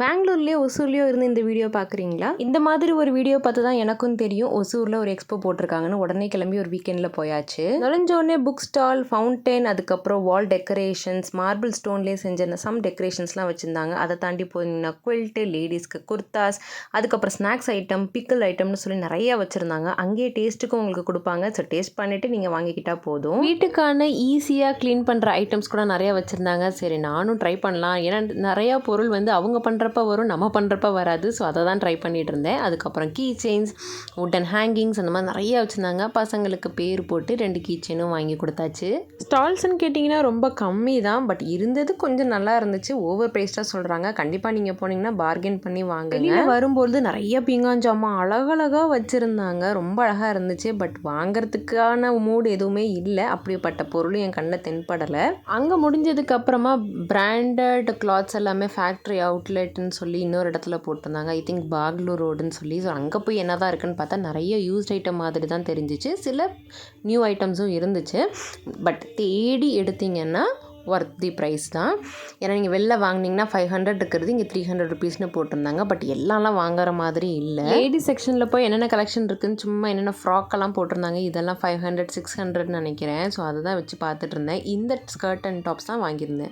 பெங்களூர்லேயோ ஒசூர்லேயோ இருந்து இந்த வீடியோ பார்க்குறீங்களா? இந்த மாதிரி ஒரு வீடியோ பார்த்து தான் எனக்கும் தெரியும் ஒசூரில் ஒரு எக்ஸ்போ போட்டிருக்காங்கன்னு. உடனே கிளம்பி ஒரு வீக்கெண்டில் போயாச்சு. நுழைஞ்சோடனே புக் ஸ்டால், ஃபவுண்டைன், அதுக்கப்புறம் வால் டெக்கரேஷன்ஸ், மார்பிள் ஸ்டோன்லேயே செஞ்ச சம் டெக்கரேஷன்ஸ்லாம் வச்சுருந்தாங்க. அதை தாண்டி போனீங்கன்னா குவில்ட்டு, லேடிஸ்க்கு குர்தாஸ், அதுக்கப்புறம் ஸ்நாக்ஸ் ஐட்டம், பிக்கல் ஐட்டம்னு சொல்லி நிறையா வச்சுருந்தாங்க. அங்கேயே டேஸ்ட்டுக்கும் உங்களுக்கு கொடுப்பாங்க. ஸோ டேஸ்ட் பண்ணிவிட்டு நீங்கள் வாங்கிக்கிட்டால் போதும். வீட்டுக்கான ஈஸியாக க்ளீன் பண்ணுற ஐட்டம்ஸ் கூட நிறையா வச்சுருந்தாங்க. சரி நானும் ட்ரை பண்ணலாம். ஏன்னா நிறையா பொருள் வந்து அவங்க பண்ணுறப்ப வரும், நம்ம பண்ணுறப்ப வராது. ஸோ அதை தான் ட்ரை பண்ணிகிட்டு இருந்தேன். அதுக்கப்புறம் கீ செயின்ஸ், வுட்டன் ஹேங்கிங்ஸ் அந்த மாதிரி நிறையா வச்சுருந்தாங்க. பசங்களுக்கு பேர் போட்டு 2 கீ செயினும் வாங்கி கொடுத்தாச்சு. ஸ்டால்ஸ்ன்னு கேட்டிங்கன்னா ரொம்ப கம்மி தான், பட் இருந்தது கொஞ்சம் நல்லா இருந்துச்சு. ஓவர் ப்ரைஸ்டாக சொல்கிறாங்க. கண்டிப்பாக நீங்கள் போனீங்கன்னா பார்கெயின் பண்ணி வாங்குங்க. வரும்போது நிறைய பீங்கான் அழகழகாக வச்சுருந்தாங்க. ரொம்ப அழகாக இருந்துச்சு. பட் வாங்கிறதுக்கான மூடு எதுவுமே இல்லை. அப்படிப்பட்ட பொருளும் என் கண்ணில் தென்படலை. அங்கே முடிஞ்சதுக்கு அப்புறமா பிராண்டட் கிளாத்ஸ் எல்லாமே ஃபேக்ட்ரி அவுட்லெட்னு சொல்லி இன்னொரு இடத்துல போட்டிருந்தாங்க. ஐ திங்க் பாக்லூர் ரோடுன்னு சொல்லி. ஸோ அங்கே போய் என்ன தான் இருக்குன்னு பார்த்தா நிறைய யூஸ்ட் ஐட்டம் மாதிரி தான் தெரிஞ்சிச்சு. சில நியூ ஐட்டம்ஸும் இருந்துச்சு. பட் தேடி எடுத்திங்கன்னா ஒர்த் தி ப்ரைஸ் தான். ஏன்னா நீங்கள் வெளில வாங்கினீங்கன்னா 500 இருக்கிறது இங்கே 300 ருபீஸ்னு போட்டிருந்தாங்க. பட் எல்லாம் வாங்குற மாதிரி இல்லை. லேடி செக்ஷனில் போய் என்னென்ன கலெக்ஷன் இருக்குதுன்னு சும்மா என்னென்ன ஃப்ராக்கெல்லாம் போட்டிருந்தாங்க. இதெல்லாம் 500 600ன்னு நினைக்கிறேன். ஸோ அதை தான் வச்சு பார்த்துட்டு இருந்தேன். இந்த ஸ்கர்ட் அண்ட் டாப்ஸ் தான் வாங்கியிருந்தேன்.